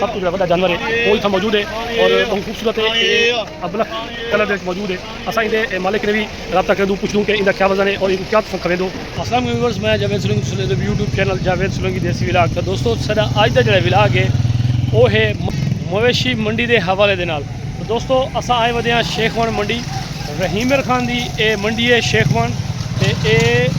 सब तो बड़ा जानवर है वो इतना मौजूद है और बहुत खूबसूरत है, अबलख कलर मौजूद है। असा इंदे मालिक ने भी रब्ता कर दूँ, पूछ लूँ कि इनका क्या वजन है और इनको क्या खवे दो। अस्सलाम वालेकुम व्यूअर्स, मैं जावेद सोलंकी यूट्यूब चैनल जावेद सोलंकी देसी विलाग का। दोस्तों साडा अज का जो विलाग है वो है मवेशी मंडी के हवाले दे नाल। तो दोस्तों असा आए वधे शेखवान मंडी, रहीमर खान की ये मंडी है शेखवान, तो ये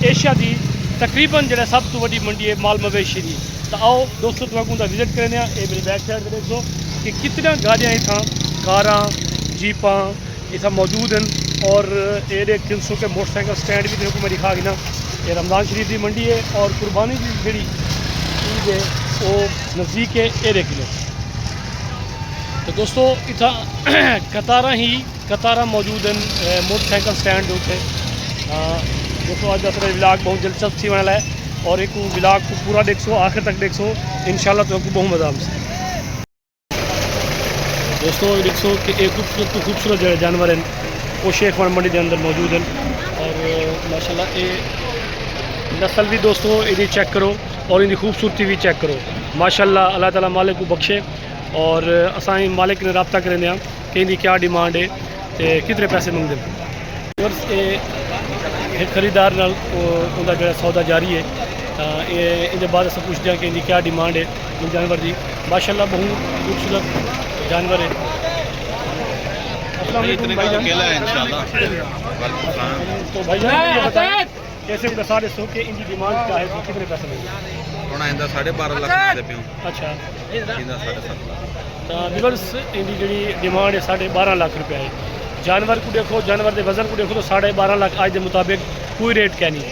एशिया की तकरीबन जो सब तो वही मंडी है माल मवेशी की। तो आओ दोस्तों तुम विजिट करने। ये मेरी बैक साइड पर देखो कि कितना गाड़ियाँ इतना कारां जीपां इतना मौजूद हैं और ये 300 के मोटरसाइकिल स्टैंड भी देखो मैं दिखा ना। ये रमज़ान शरीफ की मंडी है और कुर्बानी की जी ईद है वो नज़दीक है 1 किलो। तो दोस्तों इतना कतारा मौजूद हैं मोटरसाइकिल स्टैंड उत्ते। दोस्तों अज का विलाग बहुत दिलचस्प थी वाला है और एक विलाग को पूरा देखो आखिर तक देखो, इंशाल्लाह तुमको बहुत मज़ा आए। दोस्तों देखो कि एक खूबसूरत जो जानवर हैं वो शेखवान मंडी के अंदर मौजूद हैं और माशाल्लाह ये नस्ल भी दोस्तों इन्हें चेक करो और इनकी खूबसूरती भी चेक करो। माशाल्लाह अल्लाह ताला मालिक को बख्शे और असा मालिक ने रब्ता करें कि इनकी क्या डिमांड है तो कितने पैसे मंगते हैं। एक खरीदार नाल उनका जो सौदा जारी है, ये बाद अस पूछते हैं कि इनकी क्या डिमांड है इन जानवर की। माशाल्लाह बहुत खूबसूरत जानवर है। अस्सलाम वालेकुम भाईजान। तो भाईजान ये बताएं कैसे बता दो कि इनकी डिमांड क्या है, कितने पैसे लेंगे? 12.5 लाख पे। अच्छा तो व्यूअर्स इनकी जी डिमांड है 12.5 लाख रुपया है। जानवर को देखो, जानवर के वजन को देखो तो 12.5 लाख आज के मुताबिक कोई रेट क्या नहीं।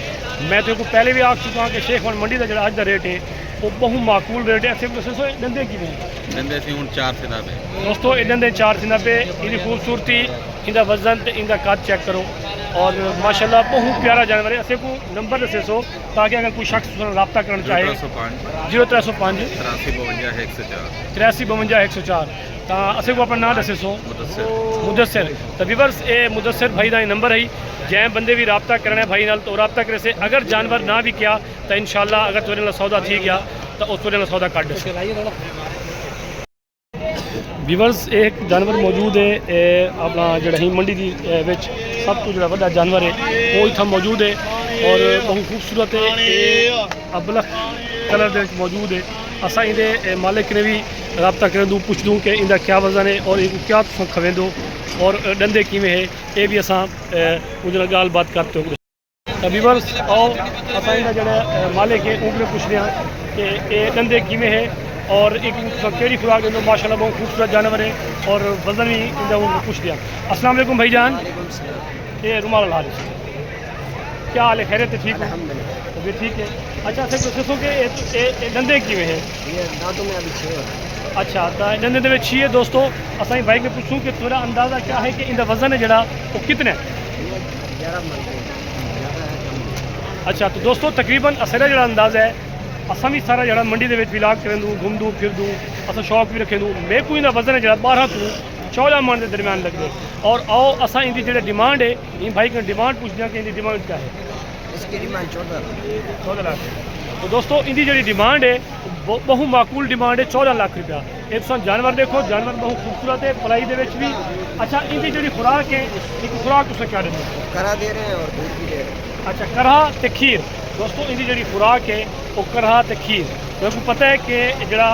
मैं तो पहले भी आख चुका कि शेखवान मंडी का जो अज का रेट है वो बहुत माकूल रेट है। दंदे की दंदे 4 से 90 दोस्तों, दंदे 4 से 90। इनकी खूबसूरती, इनका वजन तो इनका कद चेक करो और माशाल्लाह बहुत प्यारा जानवर है। ऐसे को नंबर दसे सो ताकि अगर कोई शख्स रब्ता करना चाहे 0305 83 52 104 तो असें को अपना नाम दसे सो मुदस्सिर। तो व्यूअर्स ये मुदस्सिर भाई का नंबर है, जै बंदे भी रब्ता करना है भाई नाल तो रब्ता करे से। अगर जानवर ना भी किया तो इंशाल्लाह अगर तुझे सौदा थी गया तो उस तुझे सौदा काट दे। व्यूअर्स एक जानवर मौजूद है अपना जड़ा ही मंडी की सब तो जो बड़ा जानवर है वो इतना मौजूद है और बहुत खूबसूरत है, अबलख कलर मौजूद है। असा इनके मालिक ने भी रब्ता कर दूँ, पूछ दूँ कि इनका क्या वजन है और इनको क्या खवे दो और डंदे किमें है, ये भी असा उनके गाल बात करते हो। तो व्यूअर्स आओ असा इनका जो मालिक है उनसे पूछते हैं कि ये डंदे किमें है और एक केड़ी खुराक दो। माशाल्लाह बहुत खूबसूरत जानवर है और वजन भी इनका पूछ दिया। अस्सलाम वालेकुम भाईजान। ये रुमाल हाल क्या हाल है? खैरियत है? ठीक है तो भी ठीक है। अच्छा सर दसो कि डंदे किमें है? अच्छा तो डंदे दे 6 है। दोस्तों असा भाई ने पूछूँ कि थोड़ा अंदाज़ा क्या है कि इनका वजन है जरा वो कितना है? अच्छा तो दोस्तों तकरीबन असरा जो अंदाज़ा है असा भी सारा जरा मंडी के विलाग करें दूँ घूमदूँ फिर दूँ असा शौक भी रखें दूँ। मेरे को इनका वजन है जरा 12 तो 14 मन के दरम्यान लगते। और आओ असा इनकी जो डिमांड है इन भाई की डिमांड पूछते हैं कि इनकी डिमांड क्या है। इसकी डिमांड 14 लाख। तो दोस्तों इनकी जी डिमांड है बहुत माकूल डिमांड है 14 लाख रुपया। एक जानवर देखो, जानवर बहुत खूबसूरत है पलाई दे भी। अच्छा इनकी जी खुराक है, इनकी खुराक उसमें क्या देते हैं? करा दे रहे हैं और दूध भी दे रहे हैं। अच्छा करहा तो खीर। दोस्तों इनकी जी खुराक है वो करहा तो खीर। मेरे को पता है कि जरा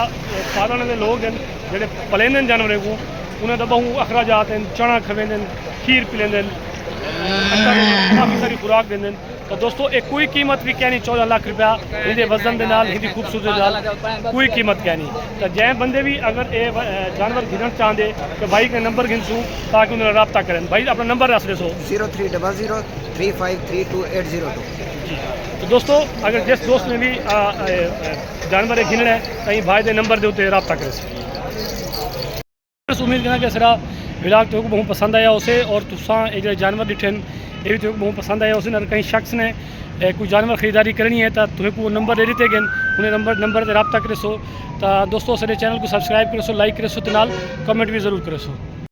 पालन के लोग हैं जोड़े पलेंदे जानवरों को उन्हें तो बहुत अखराजात हैं, चना खवेंदे खीर पिलेंदे काफ़ी सारी खुराक देंगे। तो दोस्तों एक कोई कीमत भी क्या नहीं 14 लाख रुपया इनके वजन के नाल इनकी खूबसूरती नाल कोई कीमत क्या नहीं। तो जै बंदे भी अगर ये जानवर गिनना चाहते तो भाई का नंबर गिनसूँ ताकि उन्हें रब्ता करें। भाई अपना नंबर दस दसो। 03003532 जी। तो दोस्तों अगर जिस दोस्त ने भी जानवर गिनना है तो भाई के नंबर के उत्ते रब्ता करें। उम्मीद करना कि सारा विलाग तो बहुत पसंद आया उसे और तुसा जो जानवर दिखे ये भी तो बहुत पसंद आया उसे। कहीं शख्स ने कोई जानवर खरीदारी करनी है तो तुम्हें को नंबर दे देते गए उन्हें नंबर से रब्ता करे सो। तो दोस्तों सारे चैनल को सब्सक्राइब करे सो, लाइक करे सो, तो नाल कमेंट भी ज़रूर करे सो।